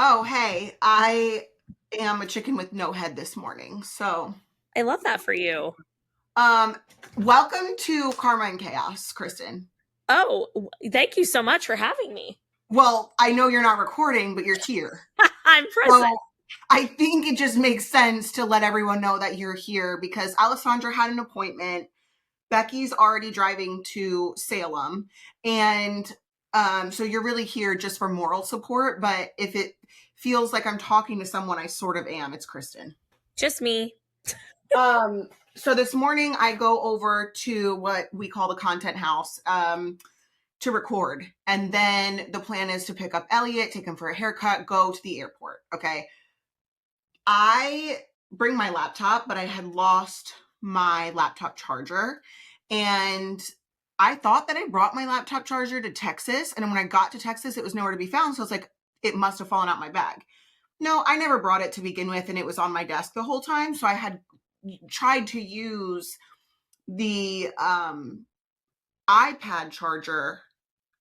Oh, hey, I am a chicken with no head this morning. I love that for you. Um, welcome to Karma and Chaos, Kristen. Thank you so much for having me. Well, I know you're not recording, but you're here. I'm present. So I think it just makes sense to let everyone know that you're here because Alessandra had an appointment. Becky's already driving to Salem. And so you're really here just for moral support. But if it feels like I'm talking to someone, I sort of am. It's Kristen. Just me. Um, so this morning I go over to what we call the content house to record. And then the plan is to pick up Elliot, take him for a haircut, go to the airport. Okay. I bring my laptop, but I had lost my laptop charger. And I thought that I brought my laptop charger to Texas. And when I got to Texas, it was nowhere to be found. So I was like, it must have fallen out my bag. No, I never brought it to begin with. And it was on my desk the whole time. So I had tried to use the iPad charger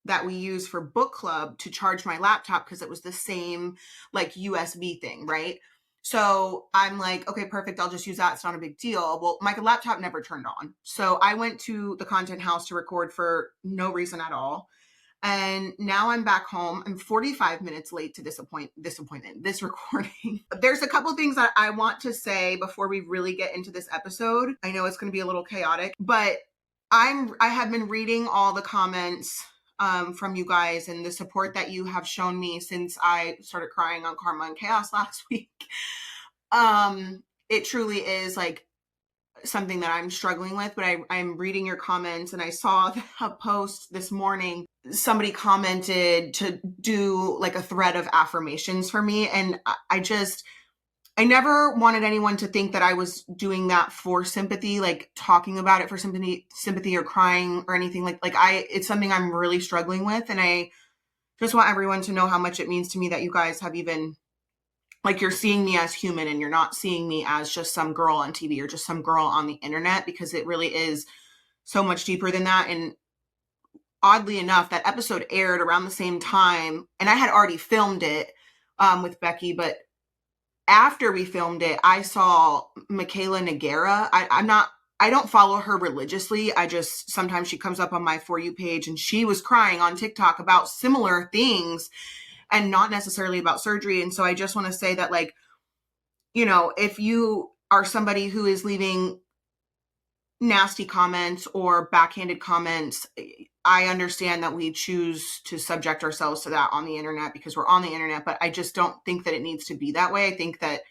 that we use for book club to charge my laptop because it was the same like USB thing, right? So I'm like, okay, perfect. I'll just use that. It's not a big deal. Well, my laptop never turned on. So I went to the content house to record for no reason at all. And now I'm back home. I'm 45 minutes late to this recording. There's a couple things that I want to say before we really get into this episode. I know it's going to be a little chaotic, but I have been reading all the comments from you guys and the support that you have shown me since I started crying on Karma and Chaos last week. It truly is like something that I'm struggling with, but I'm reading your comments and I saw a post this morning. Somebody commented to do like a thread of affirmations for me. And I never wanted anyone to think that I was doing that for sympathy, like talking about it for sympathy or crying or anything it's something I'm really struggling with. And I just want everyone to know how much it means to me that you guys have even like you're seeing me as human and you're not seeing me as just some girl on TV or just some girl on the internet, because it really is so much deeper than that. And oddly enough, that episode aired around the same time and I had already filmed it with Becky, but after we filmed it, I saw Michaela Nagera. I don't follow her religiously. Sometimes she comes up on my For You page and she was crying on TikTok about similar things and not necessarily about surgery. And so I just want to say that, like, you know, if you are somebody who is leaving nasty comments or backhanded comments, I understand that we choose to subject ourselves to that on the internet because we're on the internet, but I just don't think that it needs to be that way. I think that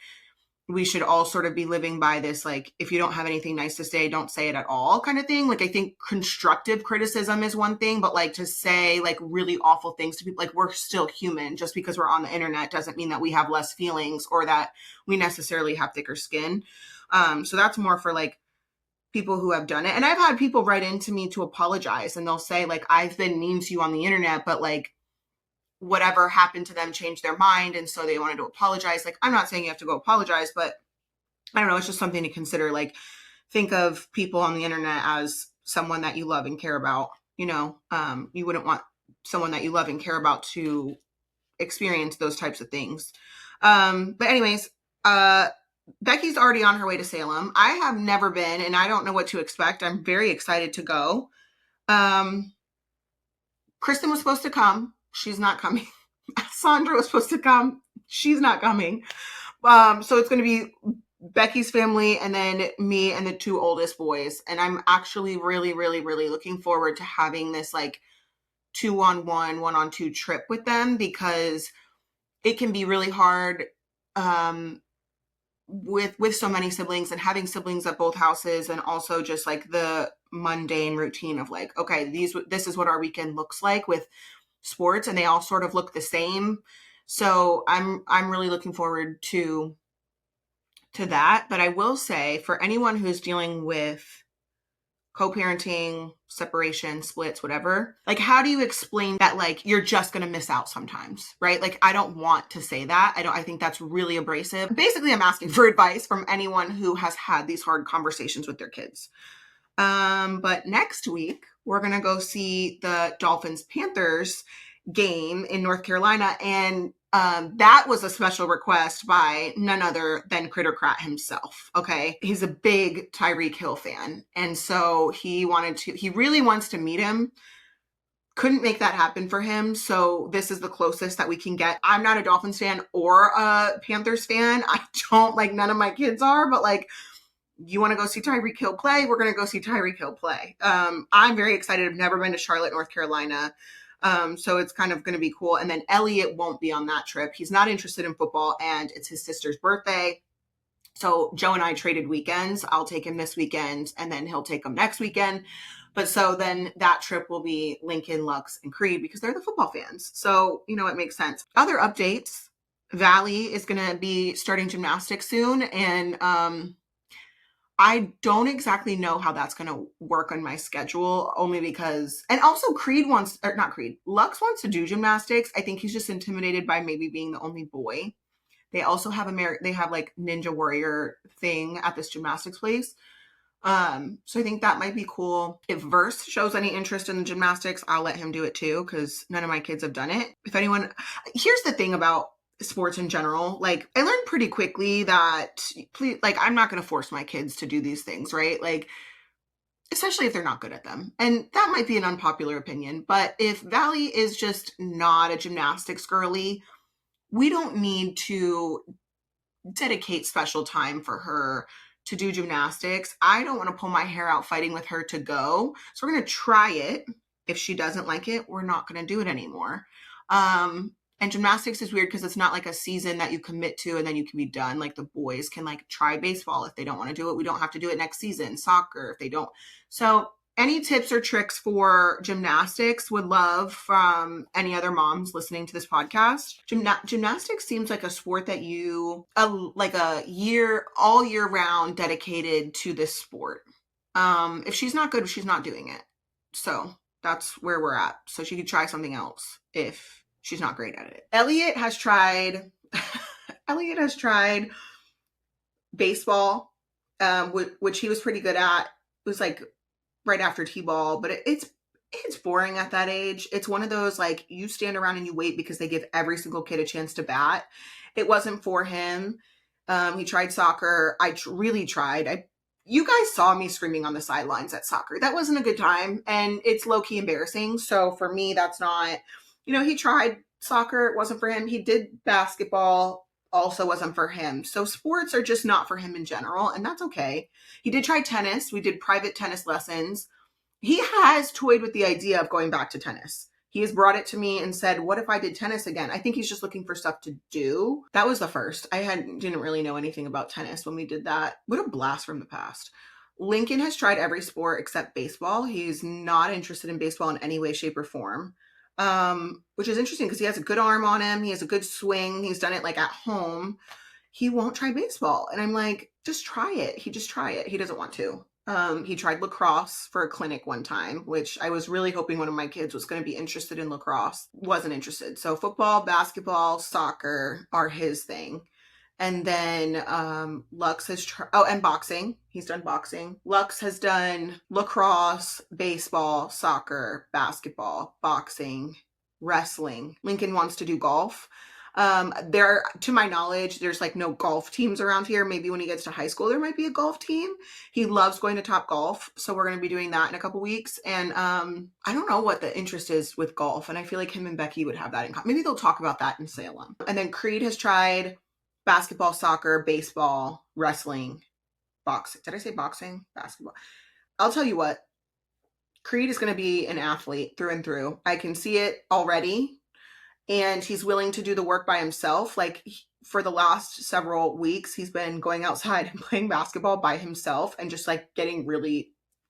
we should all sort of be living by this, like, if you don't have anything nice to say, don't say it at all kind of thing. Like, I think constructive criticism is one thing, but like to say like really awful things to people, like we're still human. Just because we're on the internet doesn't mean that we have less feelings or that we necessarily have thicker skin. So that's more for like people who have done it. And I've had people write into me to apologize and they'll say like, I've been mean to you on the internet, but like whatever happened to them changed their mind. And so they wanted to apologize. Like, I'm not saying you have to go apologize, but I don't know. It's just something to consider. Like, think of people on the internet as someone that you love and care about. You know, you wouldn't want someone that you love and care about to experience those types of things. But anyways, Becky's already on her way to Salem. I have never been, and I don't know what to expect. I'm very excited to go. Kristen was supposed to come. She's not coming. Sandra was supposed to come. She's not coming. So it's going to be Becky's family and then me and the two oldest boys. And I'm actually really, really, really looking forward to having this like 2-on-1, 1-on-2 trip with them, because it can be really hard with so many siblings and having siblings at both houses, and also just like the mundane routine of like, okay, this is what our weekend looks like with sports, and they all sort of look the same. So I'm really looking forward to that. But I will say, for anyone who's dealing with co-parenting, separation, splits, whatever, like, how do you explain that like you're just going to miss out sometimes, right? Like, I don't want to say that. I think that's really abrasive. Basically, I'm asking for advice from anyone who has had these hard conversations with their kids. But next week, we're going to go see the Dolphins-Panthers game in North Carolina. And That was a special request by none other than Crittercrat himself. Okay. He's a big Tyreek Hill fan. And so he really wants to meet him. Couldn't make that happen for him. So this is the closest that we can get. I'm not a Dolphins fan or a Panthers fan. I don't, like, none of my kids are, but like, you want to go see Tyreek Hill play? We're going to go see Tyreek Hill play. I'm very excited. I've never been to Charlotte, North Carolina. So it's kind of going to be cool. And then Elliot won't be on that trip. He's not interested in football, and it's his sister's birthday. So Joe and I traded weekends. I'll take him this weekend, and then he'll take him next weekend. But so then that trip will be Lincoln, Lux, and Creed because they're the football fans. So, you know, it makes sense. Other updates. Valley is going to be starting gymnastics soon. And I don't exactly know how that's going to work on my schedule, only because, and also Lux wants to do gymnastics. I think he's just intimidated by maybe being the only boy. They also have they have like Ninja Warrior thing at this gymnastics place. So I think that might be cool. If Verse shows any interest in gymnastics, I'll let him do it too, because none of my kids have done it. Here's the thing about sports in general. Like, I learned pretty quickly that, I'm not going to force my kids to do these things, right? Like, especially if they're not good at them. And that might be an unpopular opinion, but if Valley is just not a gymnastics girly, we don't need to dedicate special time for her to do gymnastics. I don't want to pull my hair out fighting with her to go. So we're going to try it. If she doesn't like it, we're not going to do it anymore. And gymnastics is weird because it's not like a season that you commit to and then you can be done. Like, the boys can like try baseball if they don't want to do it. We don't have to do it next season. Soccer if they don't. So any tips or tricks for gymnastics, would love from any other moms listening to this podcast. Gymnastics seems like a sport that all year round dedicated to this sport. If she's not good, she's not doing it. So that's where we're at. So she could try something else if she's not great at it. Elliot has tried baseball, which he was pretty good at. It was like right after T-ball, but it's boring at that age. It's one of those, like, you stand around and you wait because they give every single kid a chance to bat. It wasn't for him. He tried soccer. I really tried. You guys saw me screaming on the sidelines at soccer. That wasn't a good time, and it's low-key embarrassing. So for me, that's not, he tried soccer. It wasn't for him. He did basketball. Also wasn't for him. So sports are just not for him in general, and that's okay. He did try tennis. We did private tennis lessons. He has toyed with the idea of going back to tennis. He has brought it to me and said, what if I did tennis again? I think he's just looking for stuff to do. That was the first. I didn't really know anything about tennis when we did that. What a blast from the past. Lincoln has tried every sport except baseball. He's not interested in baseball in any way, shape, or form. Which is interesting because he has a good arm on him. He has a good swing. He's done it like at home. He won't try baseball. And I'm like, just try it. He doesn't want to. He tried lacrosse for a clinic one time, which I was really hoping one of my kids was going to be interested in lacrosse. Wasn't interested. So football, basketball, soccer are his thing. And then Lux has and boxing. He's done boxing. Lux has done lacrosse, baseball, soccer, basketball, boxing, wrestling. Lincoln wants to do golf. To my knowledge, there's like no golf teams around here. Maybe when he gets to high school, there might be a golf team. He loves going to Top Golf. So we're going to be doing that in a couple weeks. And I don't know what the interest is with golf. And I feel like him and Becky would have that in common. Maybe they'll talk about that in Salem. And then Creed has tried basketball, soccer, baseball, wrestling, boxing. Did I say boxing? Basketball. I'll tell you what, Creed is going to be an athlete through and through. I can see it already. And he's willing to do the work by himself. Like, for the last several weeks, he's been going outside and playing basketball by himself and just like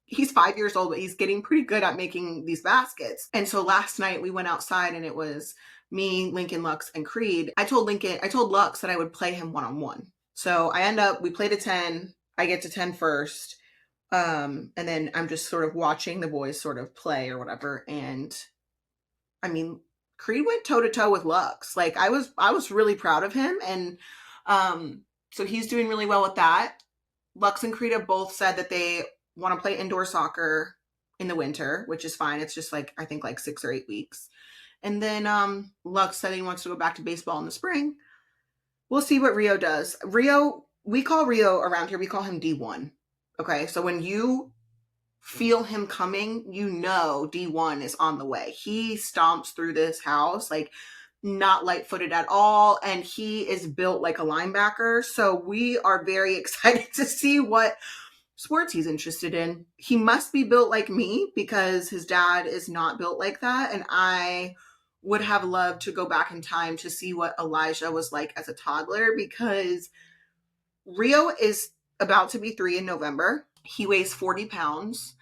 he's 5 years old, but he's getting pretty good at making these baskets. And so last night we went outside and it was me, Lincoln, Lux, and Creed. I told Lux that I would play him one-on-one. So we played a 10. I get to 10 first. And then I'm just sort of watching the boys sort of play or whatever. And I mean, Creed went toe to toe with Lux. Like, I was really proud of him. And, so he's doing really well with that. Lux and Creed have both said that they want to play indoor soccer in the winter, which is fine. It's just like, I think like 6 or 8 weeks. And then Lux said he wants to go back to baseball in the spring. We'll see what Rio does. Rio, we call Rio around here, we call him D1. Okay, so when you feel him coming, you know D1 is on the way. He stomps through this house, like not light-footed at all, and he is built like a linebacker. So we are very excited to see what sports he's interested in. He must be built like me because his dad is not built like that, and I would have loved to go back in time to see what Elijah was like as a toddler, because Rio is about to be 3 in November. He weighs 40 pounds,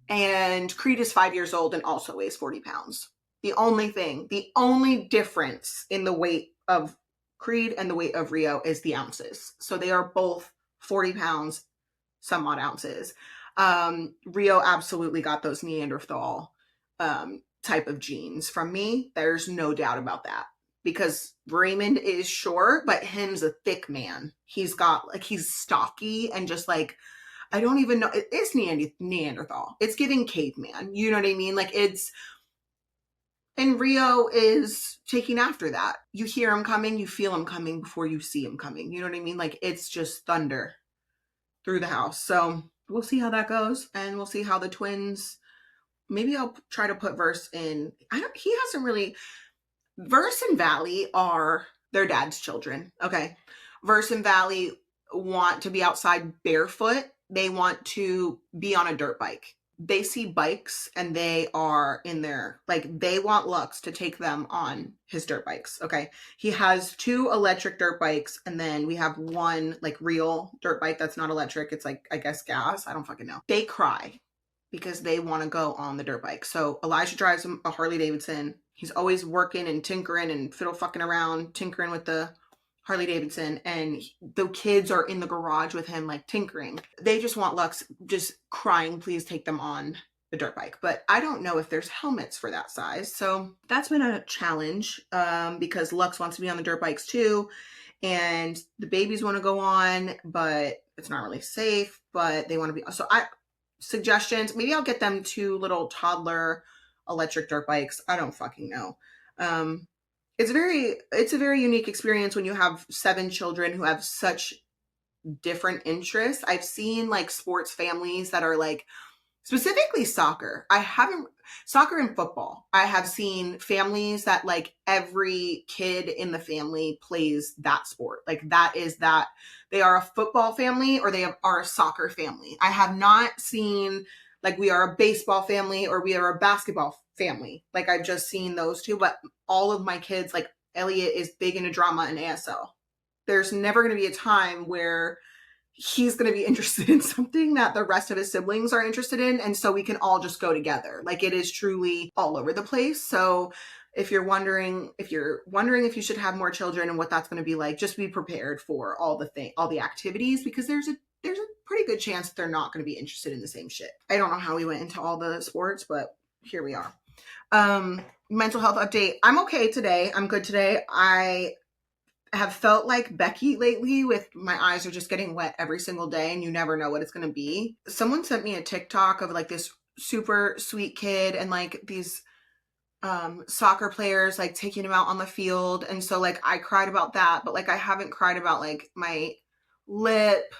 and Creed is 5 years old and also weighs 40 pounds. The only difference in the weight of Creed and the weight of Rio is the ounces. So they are both 40 pounds, some odd ounces. Rio absolutely got those Neanderthal type of genes from me. There's no doubt about that. Because Raymond is short, but him's a thick man. He's stocky and just like, I don't even know. It's Neanderthal. It's giving caveman. You know what I mean? And Rio is taking after that. You hear him coming, you feel him coming before you see him coming. You know what I mean? Like, it's just thunder through the house. So we'll see how that goes. And we'll see how the twins, maybe I'll try to put Verse in. Verse and Valley are their dad's children. Okay. Verse and Valley want to be outside barefoot. They want to be on a dirt bike. They see bikes and they are in there. Like, they want Lux to take them on his dirt bikes. Okay. He has 2 electric dirt bikes, and then we have one like real dirt bike that's not electric. It's like, I guess, gas. I don't fucking know. They cry because they want to go on the dirt bike. So Elijah drives a Harley Davidson. He's always working and tinkering and fiddle fucking around, tinkering with the Harley Davidson, and the kids are in the garage with him, like tinkering. They just want Lux, just crying, please take them on the dirt bike. But I don't know if there's helmets for that size. So that's been a challenge because Lux wants to be on the dirt bikes too. And the babies want to go on, but it's not really safe, but they want to be. So suggestions, maybe I'll get them 2 little toddler electric dirt bikes. I don't fucking know. It's a very unique experience when you have 7 children who have such different interests. I've seen like sports families that are like, specifically soccer. Soccer and football. I have seen families that like every kid in the family plays that sport. Like they are a football family or they are a soccer family. I have not seen like we are a baseball family or we are a basketball family. Like, I've just seen those 2, but all of my kids, like Elliot is big into drama and ASL. There's never going to be a time where he's going to be interested in something that the rest of his siblings are interested in. And so we can all just go together. Like, it is truly all over the place. So if you're wondering if you should have more children and what that's going to be like, just be prepared for all the activities, because there's a pretty good chance that they're not going to be interested in the same shit. I don't know how we went into all the sports, but here we are. Mental health update. I'm okay today. I'm good today. I have felt like Becky lately, with my eyes are just getting wet every single day and you never know what it's going to be. Someone sent me a TikTok of like this super sweet kid and like these soccer players like taking him out on the field. And so like I cried about that, but like I haven't cried about like my lip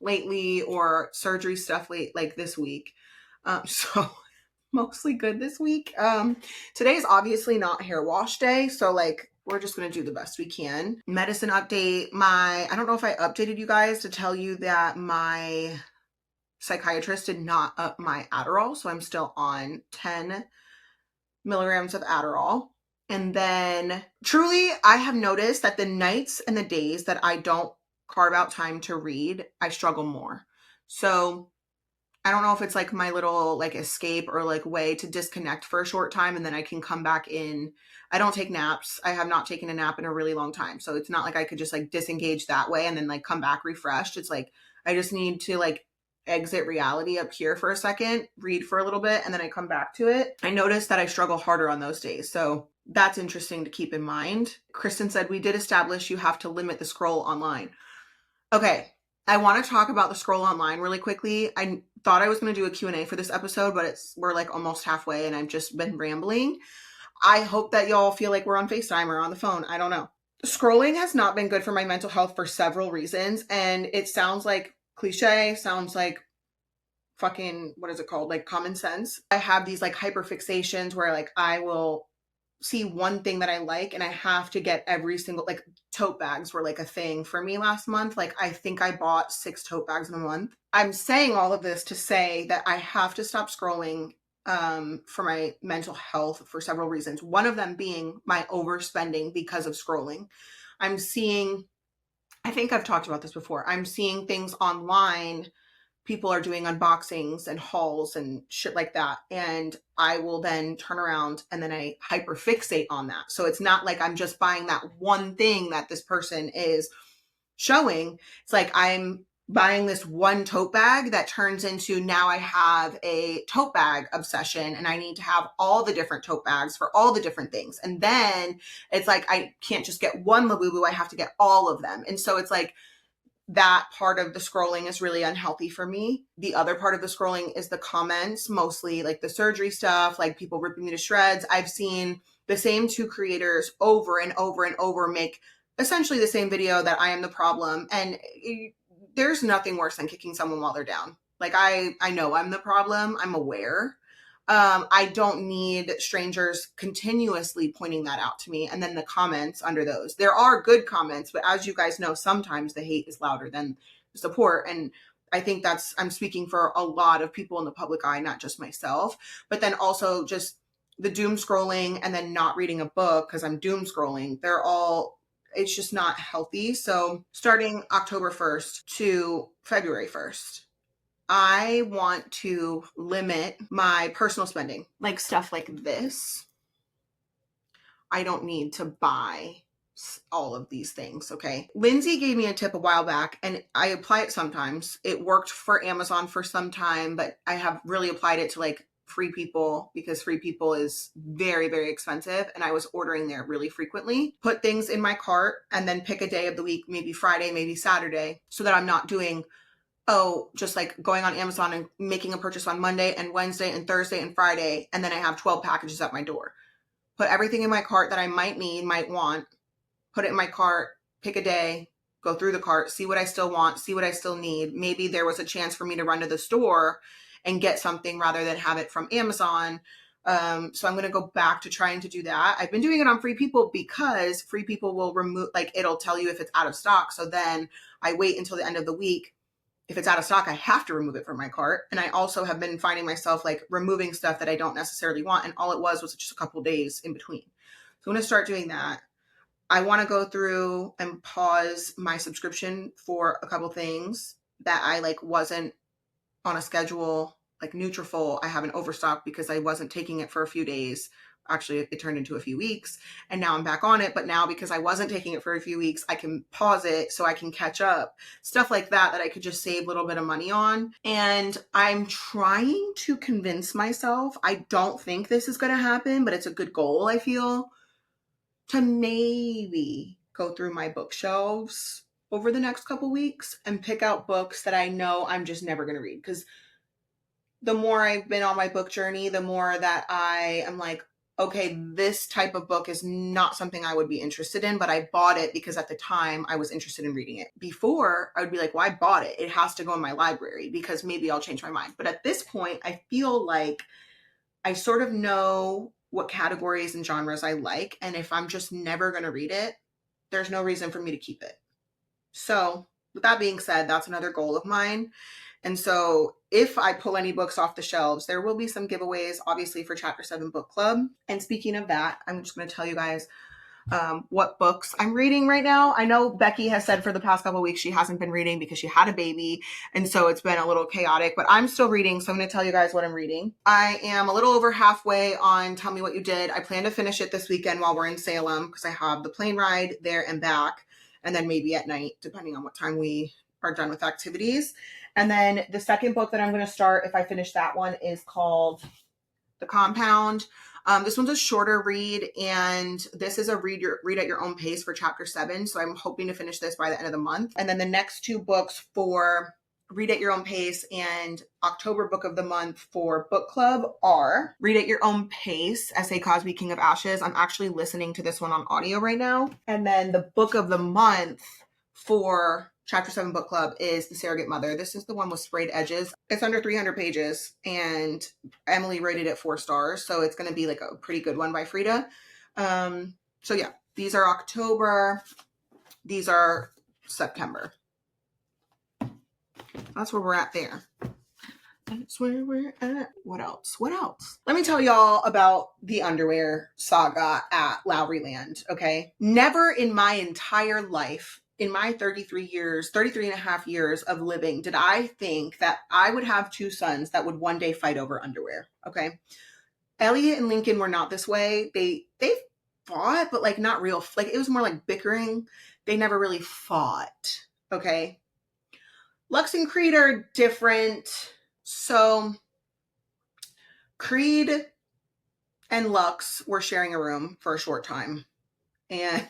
lately or surgery stuff like this week. So mostly good this week. Today is obviously not hair wash day, so like we're just going to do the best we can. Medicine update. I don't know if I updated you guys to tell you that my psychiatrist did not up my Adderall, so I'm still on 10 milligrams of Adderall. And then truly, I have noticed that the nights and the days that I don't carve out time to read, I struggle more. So I don't know if it's like my little like escape or like way to disconnect for a short time and then I can come back in. I don't take naps. I have not taken a nap in a really long time. So it's not like I could just like disengage that way and then like come back refreshed. It's like I just need to like exit reality up here for a second, read for a little bit, and then I come back to it. I noticed that I struggle harder on those days. So that's interesting to keep in mind. Kristen said, we did establish you have to limit the scroll online. Okay. I want to talk about the scroll online really quickly. I thought I was going to do a Q&A for this episode, but we're like almost halfway and I've just been rambling. I hope that y'all feel like we're on FaceTime or on the phone. I don't know. Scrolling has not been good for my mental health for several reasons. And it sounds like cliche, sounds like fucking, what is it called? Like common sense. I have these like hyper fixations where like I will see one thing that I like and I have to get every single, like tote bags were like a thing for me last month. Like I think I bought 6 tote bags in a month. I'm saying all of this to say that I have to stop scrolling for my mental health for several reasons. One of them being my overspending because of scrolling. I'm seeing, I think I've talked about this before. I'm seeing things online. People are doing unboxings and hauls and shit like that. And I will then turn around and then I hyperfixate on that. So it's not like I'm just buying that one thing that this person is showing. It's like I'm buying this one tote bag that turns into now I have a tote bag obsession and I need to have all the different tote bags for all the different things. And then it's like I can't just get one Labubu, I have to get all of them. And so it's like that part of the scrolling is really unhealthy for me. The other part of the scrolling is the comments, mostly like the surgery stuff, like people ripping me to shreds. I've seen the same 2 creators over and over and over make essentially the same video that I am the problem. And there's nothing worse than kicking someone while they're down. Like I know I'm the problem. I'm aware. I don't need strangers continuously pointing that out to me. And then the comments under those, there are good comments, but as you guys know, sometimes the hate is louder than the support. And I think I'm speaking for a lot of people in the public eye, not just myself, but then also just the doom scrolling and then not reading a book because I'm doom scrolling. It's just not healthy. So starting October 1st to February 1st, I want to limit my personal spending, like stuff like this. I don't need to buy all of these things, okay? Lindsay gave me a tip a while back and I apply it sometimes. It worked for Amazon for some time, but I have really applied it to like Free People because Free People is very, very expensive and I was ordering there really frequently. Put things in my cart and then pick a day of the week, maybe Friday, maybe Saturday, so that I'm not doing just like going on Amazon and making a purchase on Monday and Wednesday and Thursday and Friday, and then I have 12 packages at my door. Put everything in my cart that I might need, might want, put it in my cart, pick a day, go through the cart, see what I still want, see what I still need. Maybe there was a chance for me to run to the store and get something rather than have it from Amazon. So I'm going to go back to trying to do that. I've been doing it on Free People because Free People will remove, like it'll tell you if it's out of stock. So then I wait until the end of the week. If it's out of stock, I have to remove it from my cart. And I also have been finding myself like removing stuff that I don't necessarily want. And all it was just a couple days in between. So I'm going to start doing that. I want to go through and pause my subscription for a couple things that I like wasn't on a schedule, like Nutrafol. I haven't overstocked because I wasn't taking it for a few days. Actually, it turned into a few weeks and now I'm back on it. But now because I wasn't taking it for a few weeks, I can pause it so I can catch up. Stuff like that I could just save a little bit of money on. And I'm trying to convince myself, I don't think this is going to happen, but it's a good goal, I feel, to maybe go through my bookshelves over the next couple weeks and pick out books that I know I'm just never going to read. Because the more I've been on my book journey, the more that I am like, okay, this type of book is not something I would be interested in, but I bought it because at the time I was interested in reading it. Before, I would be like, well, I bought it. It has to go in my library because maybe I'll change my mind. But at this point, I feel like I sort of know what categories and genres I like. And if I'm just never going to read it, there's no reason for me to keep it. So with that being said, that's another goal of mine. And so if I pull any books off the shelves, there will be some giveaways, obviously, for Chapter 7 Book Club. And speaking of that, I'm just going to tell you guys what books I'm reading right now. I know Becky has said for the past couple of weeks she hasn't been reading because she had a baby. And so it's been a little chaotic, but I'm still reading. So I'm going to tell you guys what I'm reading. I am a little over halfway on Tell Me What You Did. I plan to finish it this weekend while we're in Salem because I have the plane ride there and back. And then maybe at night, depending on what time we are done with activities. And then the second book that I'm going to start, if I finish that one, is called The Compound. This one's a shorter read, and this is a read at your own pace for Chapter 7. So I'm hoping to finish this by the end of the month. And then the next 2 books for Read at Your Own Pace and October book of the month for book club are Read at Your Own Pace, S.A. Cosby, King of Ashes. I'm actually listening to this one on audio right now. And then the book of the month for Chapter 7 book club is The Surrogate Mother. This is the one with sprayed edges. It's under 300 pages and Emily rated it 4 stars. So it's going to be like a pretty good one by Frida. So yeah, these are October. These are September. That's where we're at there. That's where we're at. What else? Let me tell y'all about the underwear saga at Lowryland, okay? Never in my entire life, in my 33 and a half years of living, did I think that I would have 2 sons that would one day fight over underwear, okay? Elliot and Lincoln were not this way. They fought, but like not real, like it was more like bickering. They never really fought, okay? Lux and Creed are different. So Creed and Lux were sharing a room for a short time. And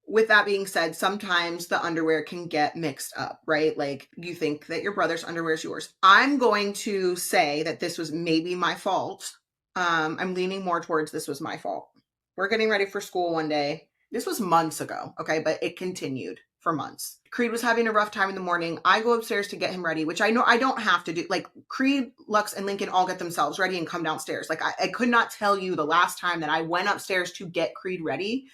with that being said, sometimes the underwear can get mixed up, right? Like you think that your brother's underwear is yours. I'm going to say that this was maybe my fault. I'm leaning more towards this was my fault. We're getting ready for school one day. This was months ago, okay? But it continued for months. Creed was having a rough time in the morning. I go upstairs to get him ready, which I know I don't have to do. Like Creed, Lux, and Lincoln all get themselves ready and come downstairs. Like I could not tell you the last time that I went upstairs to get Creed ready.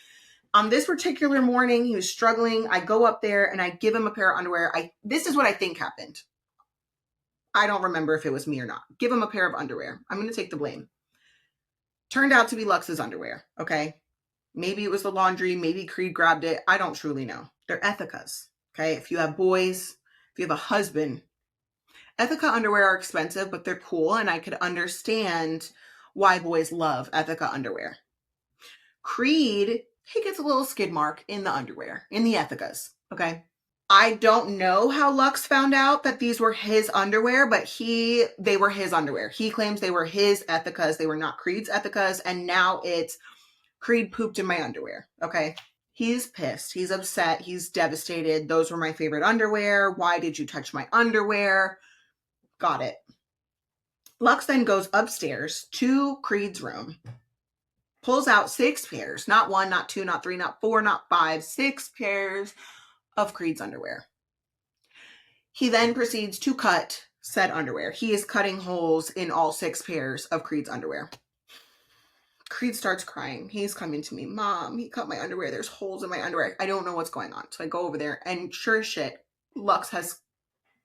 On this particular morning, he was struggling. I go up there and I give him a pair of underwear. This is what I think happened. I don't remember if it was me or not. Give him a pair of underwear. I'm going to take the blame. Turned out to be Lux's underwear, okay? Maybe it was the laundry. Maybe Creed grabbed it. I don't truly know. They're Ethicas, okay? If you have boys, if you have a husband, Ethica underwear are expensive, but they're cool, and I could understand why boys love Ethica underwear. Creed, he gets a little skid mark in the underwear, in the Ethicas, okay? I don't know how Lux found out that these were his underwear, but they were his underwear. He claims they were his Ethicas. They were not Creed's Ethicas, and now it's Creed pooped in my underwear, okay? He's pissed. He's upset. He's devastated. Those were my favorite underwear. Why did you touch my underwear? Got it. Lux then goes upstairs to Creed's room, pulls out 6 pairs, not 1, not 2, not 3, not 4, not 5, 6 pairs of Creed's underwear. He then proceeds to cut said underwear. He is cutting holes in all 6 pairs of Creed's underwear. Creed starts crying. He's coming to me. Mom, he cut my underwear. There's holes in my underwear. I don't know what's going on. So I go over there and sure as shit, Lux has,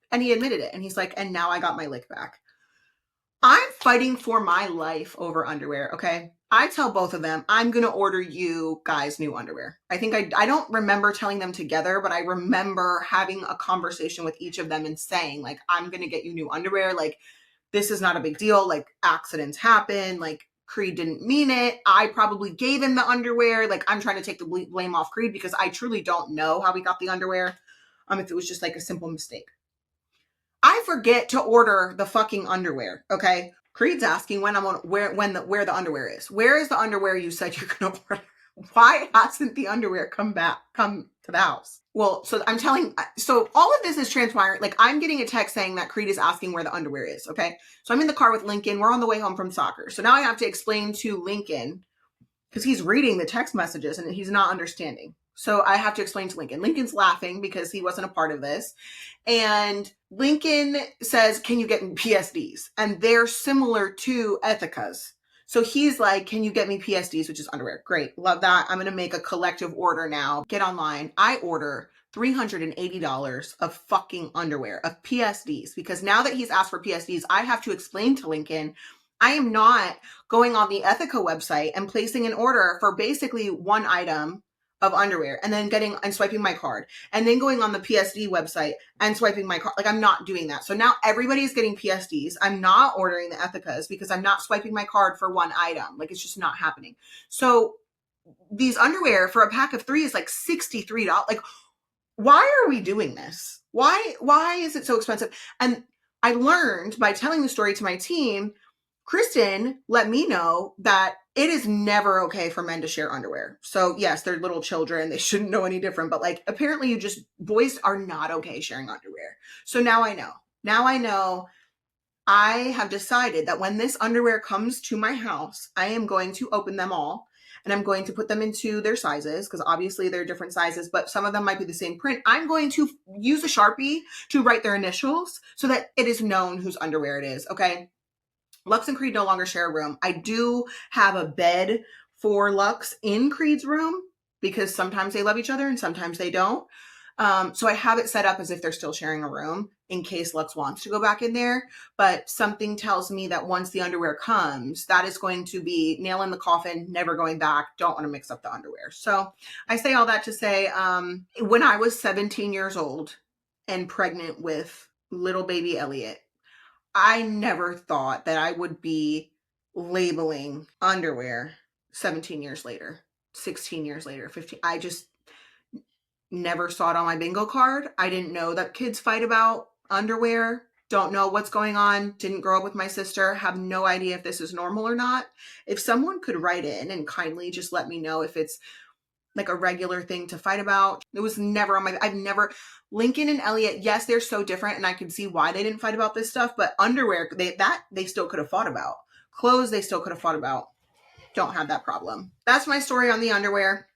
and he admitted it. And he's like, and now I got my lick back. I'm fighting for my life over underwear, okay? I tell both of them, I'm going to order you guys new underwear. I think I don't remember telling them together, but I remember having a conversation with each of them and saying, like, I'm going to get you new underwear. Like, this is not a big deal. Like, accidents happen. Like, Creed didn't mean it. I probably gave him the underwear. Like, I'm trying to take the blame off Creed because I truly don't know how we got the underwear. If it was just like a simple mistake. I forget to order the fucking underwear, okay? Creed's asking when I'm on where the underwear is. Where is the underwear you said you're gonna order? Why hasn't the underwear come to the house? Well, so all of this is transpiring. Like, I'm getting a text saying that Creed is asking where the underwear is, okay? So I'm in the car with Lincoln. We're on the way home from soccer. So now I have to explain to Lincoln, because he's reading the text messages and he's not understanding. So I have to explain to Lincoln. Lincoln's laughing because he wasn't a part of this. And Lincoln says, can you get me PSDs? And they're similar to Ethicas. So he's like, can you get me PSDs, which is underwear? Great. Love that. I'm going to make a collective order now. Get online. I order $380 of fucking underwear, of PSDs, because now that he's asked for PSDs, I have to explain to Lincoln, I am not going on the Ethica website and placing an order for basically one item of underwear and then swiping my card and then going on the PSD website and swiping my card. Like, I'm not doing that. So now everybody's getting PSDs. I'm not ordering the Ethicas because I'm not swiping my card for one item. Like, it's just not happening. So these underwear for a pack of 3 is like $63. Like, why are we doing this? Why is it so expensive? And I learned by telling the story to my team, Kristen let me know that it is never okay for men to share underwear. So yes, they're little children. They shouldn't know any different, but like apparently boys are not okay sharing underwear. So now I know. Now I know. I have decided that when this underwear comes to my house, I am going to open them all and I'm going to put them into their sizes because obviously they're different sizes, but some of them might be the same print. I'm going to use a Sharpie to write their initials so that it is known whose underwear it is. Okay. Lux and Creed no longer share a room. I do have a bed for Lux in Creed's room because sometimes they love each other and sometimes they don't. So I have it set up as if they're still sharing a room in case Lux wants to go back in there. But something tells me that once the underwear comes, that is going to be nail in the coffin, never going back. Don't want to mix up the underwear. So I say all that to say, when I was 17 years old and pregnant with little baby Elliot, I never thought that I would be labeling underwear 17 years later, 16 years later, 15. I just never saw it on my bingo card. I didn't know that kids fight about underwear. Don't know what's going on. Didn't grow up with my sister. Have no idea if this is normal or not. If someone could write in and kindly just let me know if it's like a regular thing to fight about. It was never on my, Lincoln and Elliot, yes, they're so different and I could see why they didn't fight about this stuff, but underwear, they still could have fought about. Clothes, they still could have fought about. Don't have that problem. That's my story on the underwear.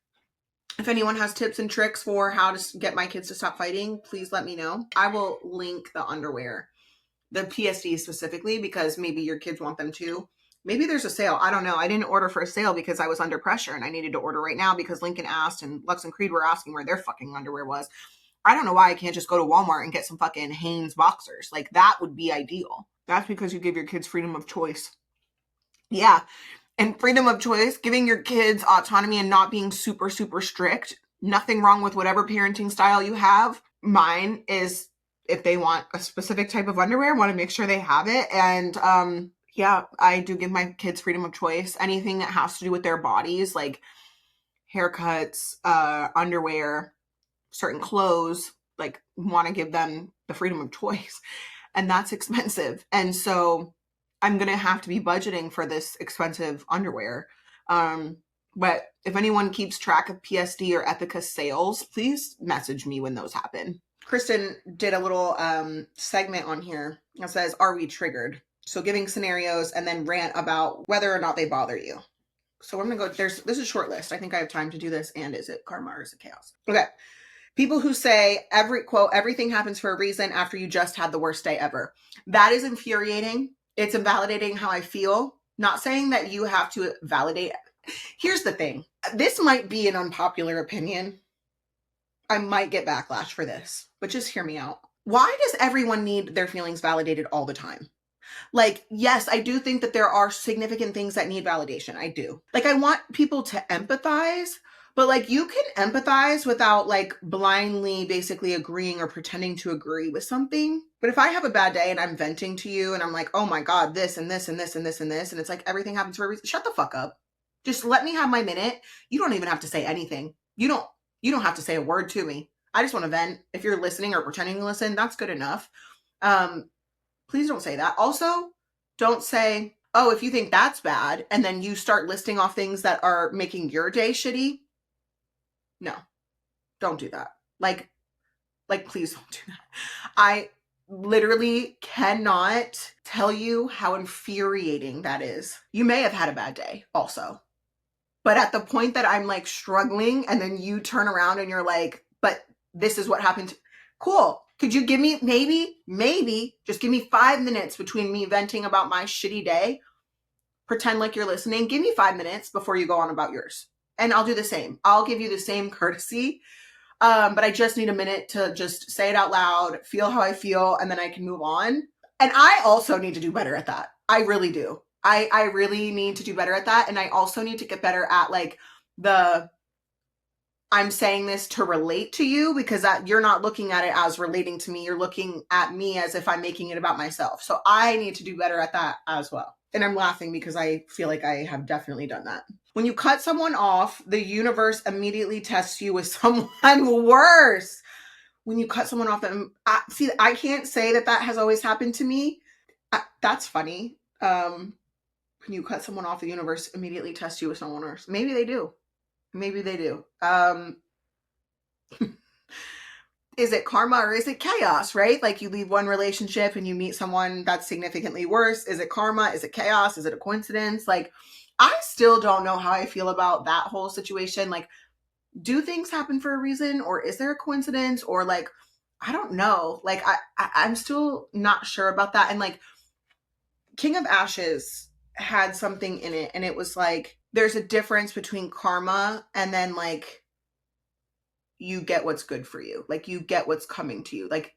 If anyone has tips and tricks for how to get my kids to stop fighting, please let me know. I will link the underwear, the PSD specifically, because maybe your kids want them too. Maybe there's a sale. I don't know. I didn't order for a sale because I was under pressure and I needed to order right now because Lincoln asked and Lux and Creed were asking where their fucking underwear was. I don't know why I can't just go to Walmart and get some fucking Hanes boxers. Like that would be ideal. That's because you give your kids freedom of choice. Yeah. And freedom of choice, giving your kids autonomy and not being super, super strict. Nothing wrong with whatever parenting style you have. Mine is if they want a specific type of underwear, want to make sure they have it. And yeah, I do give my kids freedom of choice. Anything that has to do with their bodies, like haircuts, underwear, certain clothes, like want to give them the freedom of choice. And that's expensive. And so I'm going to have to be budgeting for this expensive underwear. But if anyone keeps track of PSD or Epica sales, please message me when those happen. Kristen did a little segment on here that says, are we triggered? So giving scenarios and then rant about whether or not they bother you. So I'm going to go, this is a short list. I think I have time to do this. And is it karma or is it chaos? Okay. People who say everything happens for a reason after you just had the worst day ever. That is infuriating. It's invalidating how I feel. Not saying that you have to validate. Here's the thing. This might be an unpopular opinion. I might get backlash for this, but just hear me out. Why does everyone need their feelings validated all the time? Like, yes, I do think that there are significant things that need validation. I do. Like, I want people to empathize, but like you can empathize without like blindly basically agreeing or pretending to agree with something. But if I have a bad day and I'm venting to you and I'm like, oh my God, this and this and this and this and this, and it's like everything happens for a reason. Shut the fuck up. Just let me have my minute. You don't even have to say anything. You don't have to say a word to me. I just want to vent. If you're listening or pretending to listen, that's good enough. Please don't say that. Also, don't say, oh, if you think that's bad, and then you start listing off things that are making your day shitty. No, don't do that. Like, please don't do that. I literally cannot tell you how infuriating that is. You may have had a bad day also, but at the point that I'm like struggling and then you turn around and you're like, but this is what happened. Cool. Could you give me maybe just give me 5 minutes between me venting about my shitty day? Pretend like you're listening. Give me 5 minutes before you go on about yours. And I'll do the same. I'll give you the same courtesy. But I just need a minute to just say it out loud, feel how I feel, and then I can move on. And I also need to do better at that. I really do. I really need to do better at that. And I also need to get better at like I'm saying this to relate to you, because you're not looking at it as relating to me. You're looking at me as if I'm making it about myself. So I need to do better at that as well. And I'm laughing because I feel like I have definitely done that. When you cut someone off, the universe immediately tests you with someone worse. When you cut someone off, I can't say that has always happened to me. That's funny. When you cut someone off, the universe immediately tests you with someone else. Maybe they do. Maybe they do. Is it karma or is it chaos, right? Like you leave one relationship and you meet someone that's significantly worse. Is it karma? Is it chaos? Is it a coincidence? Like, I still don't know how I feel about that whole situation. Like, do things happen for a reason, or is there a coincidence, or like, I don't know. Like, I'm still not sure about that. And like, King of Ashes had something in it, and it was like, there's a difference between karma and then like, you get what's good for you. Like, you get what's coming to you. Like,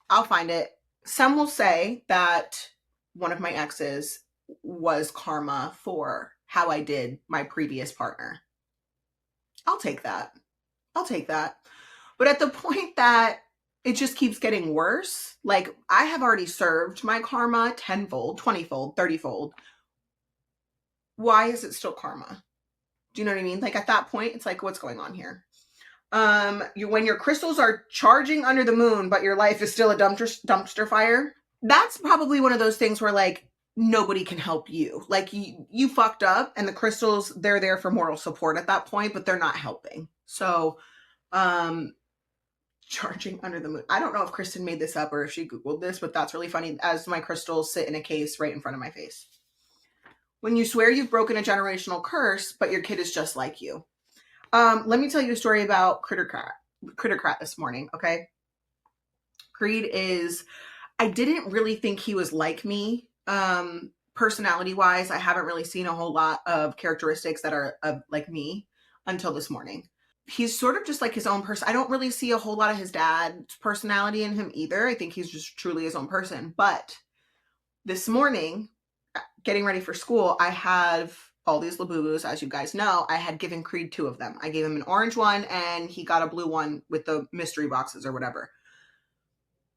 I'll find it. Some will say that one of my exes was karma for how I did my previous partner. I'll take that. I'll take that. But at the point that it just keeps getting worse, like, I have already served my karma 10-fold, 20-fold, 30-fold. Why is it still karma? Do you know what I mean? Like, at that point, it's like, what's going on here? When your crystals are charging under the moon, but your life is still a dumpster fire, that's probably one of those things where like nobody can help you. Like you fucked up, and the crystals, they're there for moral support at that point, but they're not helping. So, charging under the moon. I don't know if Kristen made this up or if she Googled this, but that's really funny. As my crystals sit in a case right in front of my face. When you swear you've broken a generational curse, but your kid is just like you. Let me tell you a story about Crittercrat this morning, okay? Creed is, I didn't really think he was like me, personality-wise. I haven't really seen a whole lot of characteristics that are like me until this morning. He's sort of just like his own person. I don't really see a whole lot of his dad's personality in him either. I think he's just truly his own person. But this morning, getting ready for school, I have all these Labubus. As you guys know, I had given Creed 2 of them. I gave him an orange one and he got a blue one with the mystery boxes or whatever.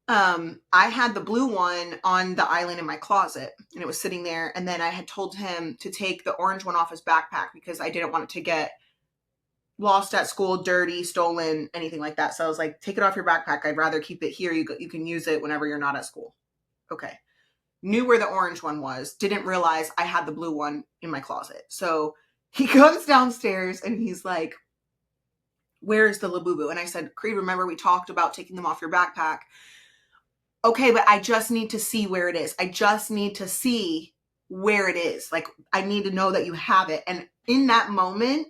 I had the blue one on the island in my closet and it was sitting there. And then I had told him to take the orange one off his backpack because I didn't want it to get lost at school, dirty, stolen, anything like that. So I was like, take it off your backpack. I'd rather keep it here. You can use it whenever you're not at school. Okay. Knew where the orange one was, didn't realize I had the blue one in my closet. So he comes downstairs and he's like, where is the Labubu? And I said, Creed, remember we talked about taking them off your backpack. Okay, but I just need to see where it is. I just need to see where it is. Like, I need to know that you have it. And in that moment,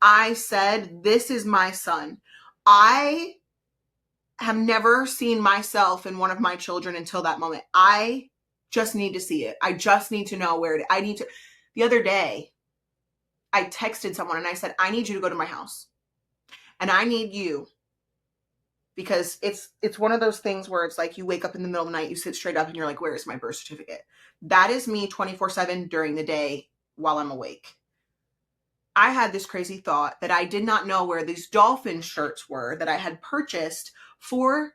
I said, this is my son. I have never seen myself in one of my children until that moment. I just need to see it. I just need to know where the other day, I texted someone and I said, I need you to go to my house. And I need you, because it's one of those things where it's like you wake up in the middle of the night, you sit straight up and you're like, where is my birth certificate? That is me 24/7 during the day while I'm awake. I had this crazy thought that I did not know where these dolphin shirts were that I had purchased for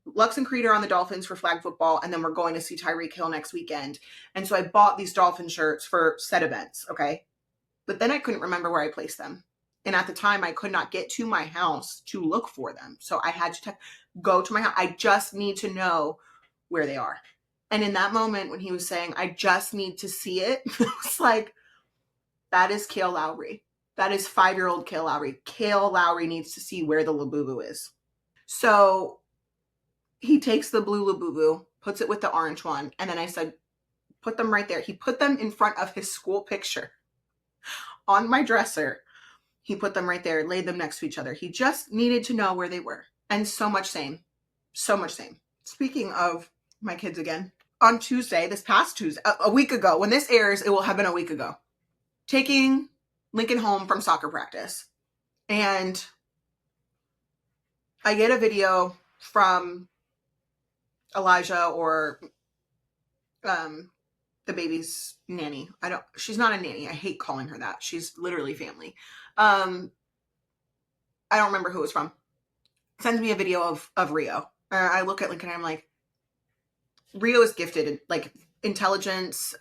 Lux and Creed are on the Dolphins for flag football, and then we're going to see Tyreek Hill next weekend. And so I bought these Dolphin shirts for said events, okay? But then I couldn't remember where I placed them. And at the time, I could not get to my house to look for them. So I had to go to my house. I just need to know where they are. And in that moment, when he was saying, I just need to see it, it was like, that is Kail Lowry. That is 5-year-old Kail Lowry. Kail Lowry needs to see where the Labubu is. So he takes the blue Labubu, puts it with the orange one, and then I said, put them right there. He put them in front of his school picture on my dresser. He put them right there, laid them next to each other. He just needed to know where they were. And so much same. So much same. Speaking of my kids again, on Tuesday, this past Tuesday, a week ago, when this airs, it will have been a week ago, taking Lincoln home from soccer practice. And I get a video from Elijah or the baby's nanny. She's not a nanny. I hate calling her that. She's literally family. I don't remember who it was from. Sends me a video of Rio. I look at Lincoln and I'm like, Rio is gifted, like intelligence,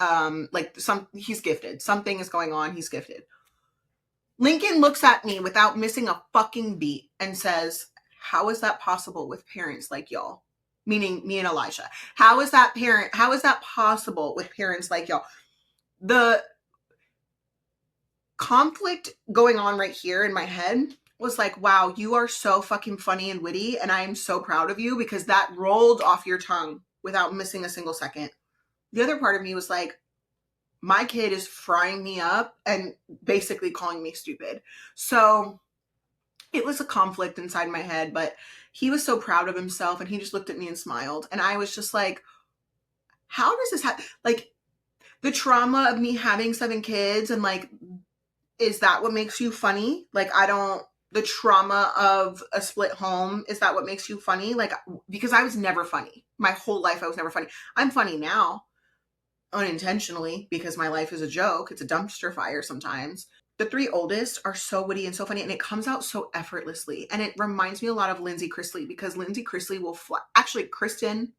he's gifted. Something is going on. He's gifted. Lincoln looks at me without missing a fucking beat and says, how is that possible with parents like y'all? Meaning me and Elijah. How is that possible with parents like y'all? the conflict going on right here in my head was like, wow, you are so fucking funny and witty, and I am so proud of you because that rolled off your tongue without missing a single second. The other part of me was like, my kid is frying me up and basically calling me stupid. So it was a conflict inside my head, but he was so proud of himself and he just looked at me and smiled. And I was just like, how does this happen? Like, the trauma of me having 7 kids and like, is that what makes you funny? Like, the trauma of a split home, is that what makes you funny? Like, because I was never funny. My whole life I was never funny. I'm funny now, unintentionally, because my life is a joke. It's a dumpster fire sometimes. The 3 oldest are so witty and so funny, and it comes out so effortlessly. And it reminds me a lot of Lindsay Chrisley, because Lindsay Chrisley will actually, Kristen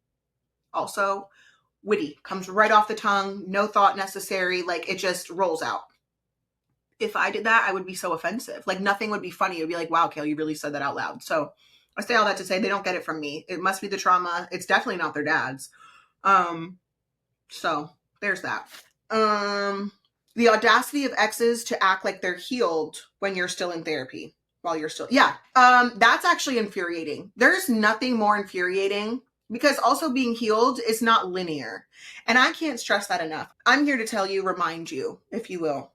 also, witty, comes right off the tongue, no thought necessary, like it just rolls out. If I did that, I would be so offensive. Like, nothing would be funny. It would be like, wow, Kail, you really said that out loud. So I say all that to say they don't get it from me. It must be the trauma. It's definitely not their dad's. So there's that. The audacity of exes to act like they're healed when you're still in therapy. While you're still, yeah. That's actually infuriating. There's nothing more infuriating, because also being healed is not linear. And I can't stress that enough. I'm here to tell you, remind you, if you will,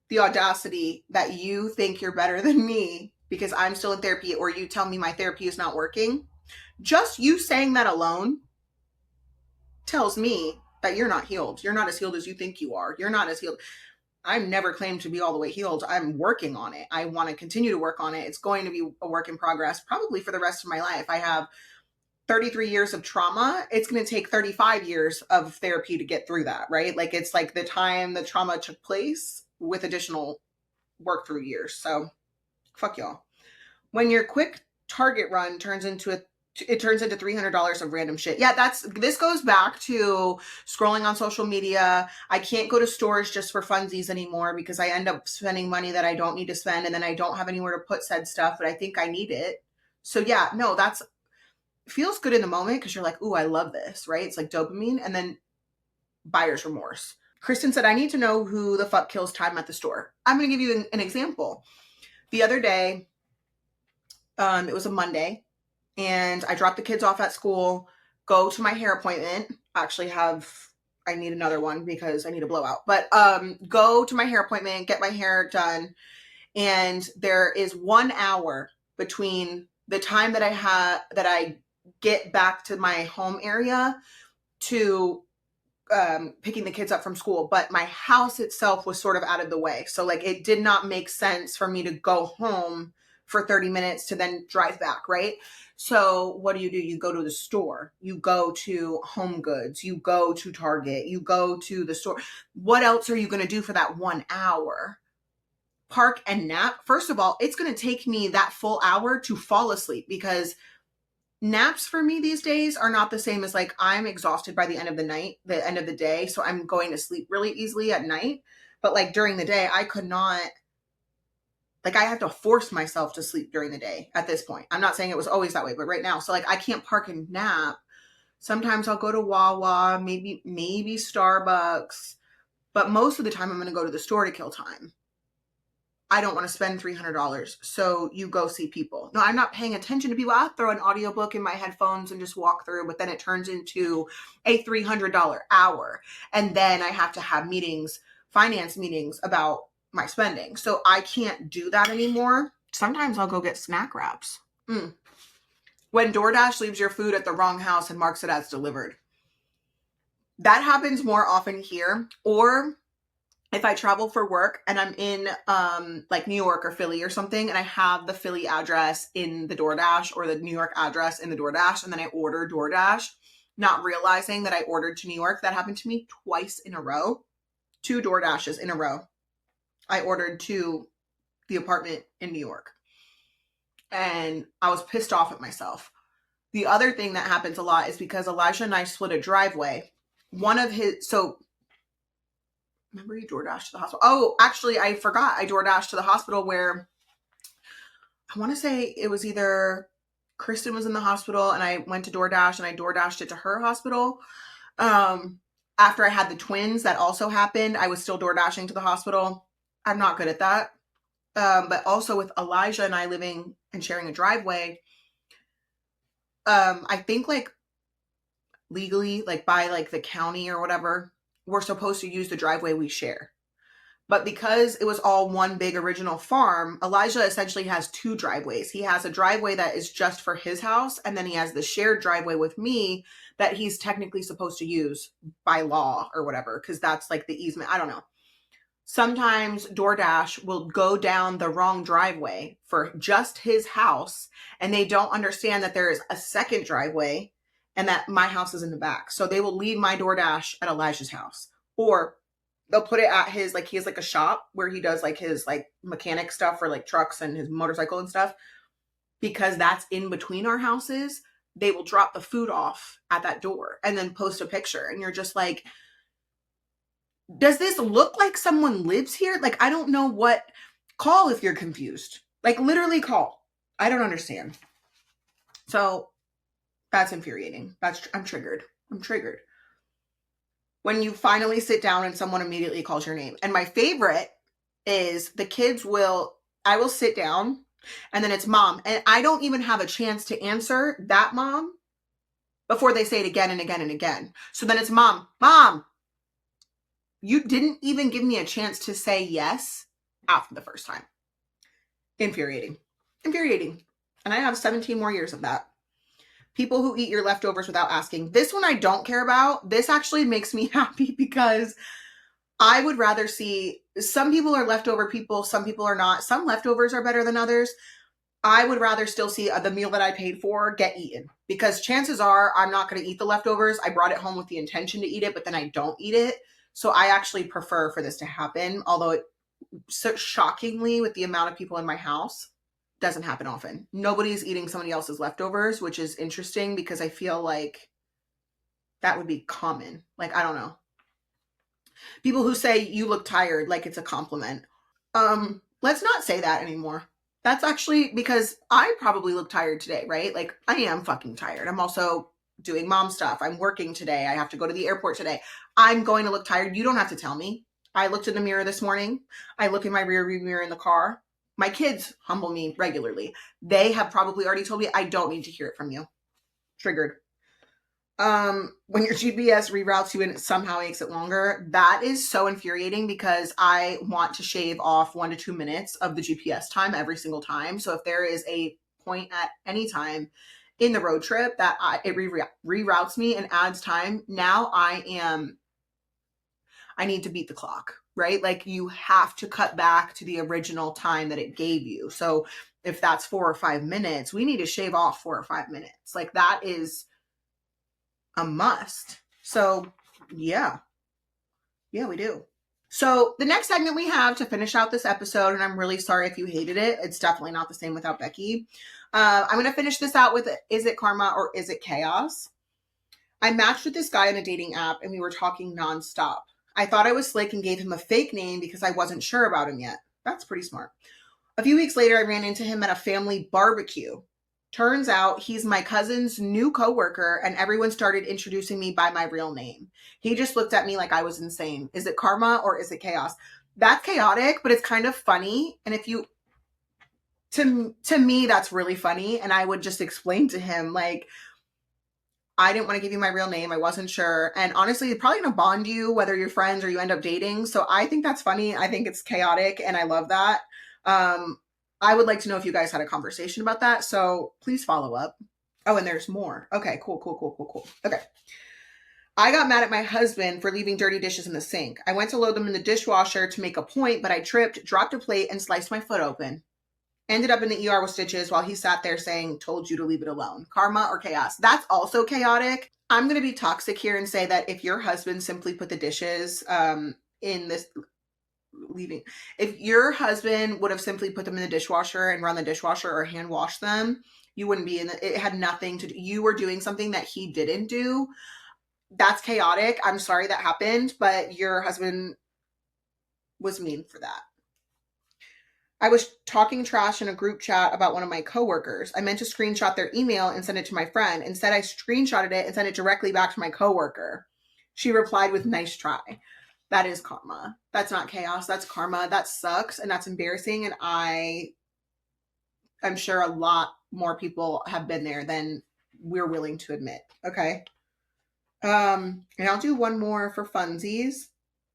the audacity that you think you're better than me because I'm still in therapy, or you tell me my therapy is not working. Just you saying that alone tells me that you're not healed. You're not as healed as you think you are. You're not as healed. I've never claimed to be all the way healed. I'm working on it. I want to continue to work on it. It's going to be a work in progress, probably for the rest of my life. I have 33 years of trauma. It's going to take 35 years of therapy to get through that, right? Like, it's like the time the trauma took place with additional work through years. So fuck y'all. When your quick Target run turns into $300 of random shit. Yeah, this goes back to scrolling on social media. I can't go to stores just for funsies anymore because I end up spending money that I don't need to spend, and then I don't have anywhere to put said stuff, but I think I need it. So yeah, no, that's feels good in the moment because you're like, ooh, I love this, right? It's like dopamine, and then buyer's remorse. Kristen said, I need to know who the fuck kills time at the store. I'm going to give you an example. The other day, it was a Monday, and I dropped the kids off at school, go to my hair appointment. I need another one because I need a blowout, but go to my hair appointment, get my hair done. And there is 1 hour between the time that I get back to my home area to picking the kids up from school, but my house itself was sort of out of the way. So like, it did not make sense for me to go home for 30 minutes to then drive back, right? So what do? You go to the store, you go to Home Goods, you go to Target, you go to the store. What else are you going to do for that 1 hour? Park and nap? First of all, it's going to take me that full hour to fall asleep, because naps for me these days are not the same as like, I'm exhausted by the end of the day. So I'm going to sleep really easily at night. But like during the day, I could not, like, I have to force myself to sleep during the day at this point. I'm not saying it was always that way, but right now. So like, I can't park and nap. Sometimes I'll go to Wawa, maybe Starbucks, but most of the time I'm going to go to the store to kill time. I don't want to spend $300. So you go see people. No, I'm not paying attention to people. I'll throw an audiobook in my headphones and just walk through, but then it turns into a $300 hour. And then I have to have finance meetings about my spending. So I can't do that anymore. Sometimes I'll go get snack wraps. When DoorDash leaves your food at the wrong house and marks it as delivered. That happens more often here. Or if I travel for work and I'm in like New York or Philly or something, and I have the Philly address in the DoorDash or the New York address in the DoorDash, and then I order DoorDash, not realizing that I ordered to New York. That happened to me twice in a row. 2 DoorDashes in a row. I ordered to the apartment in New York. And I was pissed off at myself. The other thing that happens a lot is because Elijah and I split a driveway. Remember you DoorDash to the hospital? Oh, actually, I forgot. I DoorDash to the hospital where I want to say it was either Kristen was in the hospital and I went to DoorDash and I DoorDashed it to her hospital. after I had the twins, that also happened. I was still door dashing to the hospital. I'm not good at that. But also with Elijah and I living and sharing a driveway, I think like legally, like by like the county or whatever, we're supposed to use the driveway we share. But because it was all one big original farm, Elijah essentially has two driveways. He has a driveway that is just for his house, and then he has the shared driveway with me that he's technically supposed to use by law or whatever, because that's like the easement. I don't know. Sometimes Doordash will go down the wrong driveway for just his house, and they don't understand that there is a second driveway and that my house is in the back. So they will leave my Doordash at Elijah's house, or they'll put it at his, like, he has like a shop where he does like his like mechanic stuff for like trucks and his motorcycle and stuff. Because that's in between our houses, they will drop the food off at that door and then post a picture. And you're just like, does this look like someone lives here? Like, I don't know what. Call if you're confused. Like, literally call. I don't understand. So that's infuriating. I'm triggered. When you finally sit down and someone immediately calls your name. And my favorite is I will sit down and then it's mom. And I don't even have a chance to answer that mom before they say it again and again and again. So then it's mom. You didn't even give me a chance to say yes after the first time. Infuriating. And I have 17 more years of that. People who eat your leftovers without asking. This one I don't care about. This actually makes me happy because I would rather see, some people are leftover people, some people are not. Some leftovers are better than others. I would rather still see the meal that I paid for get eaten, because chances are I'm not going to eat the leftovers. I brought it home with the intention to eat it, but then I don't eat it. So I actually prefer for this to happen, although it so shockingly, with the amount of people in my house, doesn't happen often. Nobody's eating somebody else's leftovers, which is interesting because I feel like that would be common. Like, I don't know. People who say you look tired, like it's a compliment. Let's not say that anymore. That's actually because I probably look tired today, right? Like, I am fucking tired. I'm also doing mom stuff. I'm working today. I have to go to the airport today. I'm going to look tired. You don't have to tell me. I looked in the mirror this morning. I look in my rear view mirror in the car. My kids humble me regularly. They have probably already told me I don't need to hear it from you. Triggered. When your GPS reroutes you and it somehow makes it longer, that is so infuriating because I want to shave off 1 to 2 minutes of the GPS time every single time. So if there is a point at any time in the road trip that it reroutes me and adds time, now I need to beat the clock, right? Like, you have to cut back to the original time that it gave you. So if that's 4 or 5 minutes, we need to shave off 4 or 5 minutes. Like, that is a must. So yeah, we do. So the next segment we have to finish out this episode, and I'm really sorry if you hated it. It's definitely not the same without Becky. I'm going to finish this out with, is it karma or is it chaos? I matched with this guy on a dating app and we were talking nonstop. I thought I was slick and gave him a fake name because I wasn't sure about him yet. That's pretty smart. A few weeks later, I ran into him at a family barbecue. Turns out he's my cousin's new coworker, and everyone started introducing me by my real name. He just looked at me like I was insane. Is it karma or is it chaos? That's chaotic, but it's kind of funny. And if you, to me, that's really funny. And I would just explain to him, like, I didn't want to give you my real name. I wasn't sure. And honestly, it's probably going to bond you, whether you're friends or you end up dating. So I think that's funny. I think it's chaotic and I love that. I would like to know if you guys had a conversation about that. So please follow up. Oh, and there's more. Okay, cool. Okay. I got mad at my husband for leaving dirty dishes in the sink. I went to load them in the dishwasher to make a point, but I tripped, dropped a plate, and sliced my foot open. Ended up in the ER with stitches while he sat there saying, told you to leave it alone. Karma or chaos? That's also chaotic. I'm going to be toxic here and say that if your husband simply put the dishes in this leaving, if your husband would have simply put them in the dishwasher and run the dishwasher or hand wash them, you wouldn't be in it had nothing to do. You were doing something that he didn't do. That's chaotic. I'm sorry that happened, but your husband was mean for that. I was talking trash in a group chat about one of my coworkers. I meant to screenshot their email and send it to my friend. Instead, I screenshotted it and sent it directly back to my coworker. She replied with, nice try. That is karma. That's not chaos. That's karma. That sucks. And that's embarrassing. And I'm sure a lot more people have been there than we're willing to admit. Okay. And I'll do one more for funsies.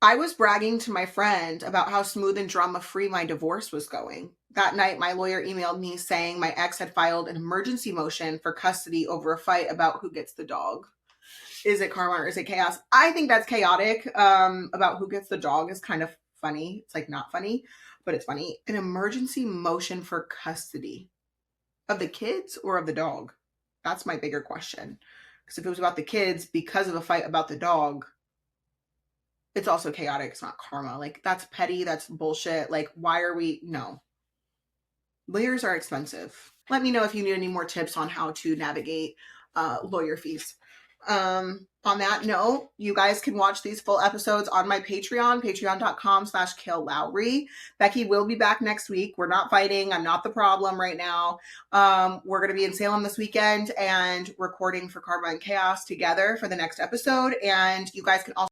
I was bragging to my friend about how smooth and drama-free my divorce was going. That night, my lawyer emailed me saying my ex had filed an emergency motion for custody over a fight about who gets the dog. Is it karma or is it chaos? I think that's chaotic. About who gets the dog is kind of funny. It's like not funny, but it's funny. An emergency motion for custody of the kids or of the dog? That's my bigger question. Because if it was about the kids because of a fight about the dog, it's also chaotic. It's not karma. Like, that's petty. That's bullshit. Like, why are we? No. Lawyers are expensive. Let me know if you need any more tips on how to navigate lawyer fees. On that note, you guys can watch these full episodes on my Patreon, patreon.com/Kail Lowry. Becky will be back next week. We're not fighting. I'm not the problem right now. We're going to be in Salem this weekend and recording for Karma and Chaos together for the next episode. And you guys can also